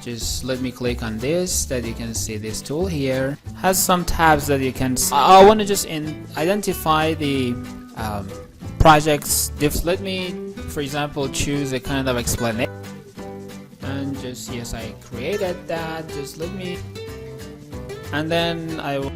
just let me click on this. That you can see this tool here has some tabs that you can see. I want to just identify the projects. Let me, for example, choose a kind of explanation, and just yes, I created that. Just let me, and then I will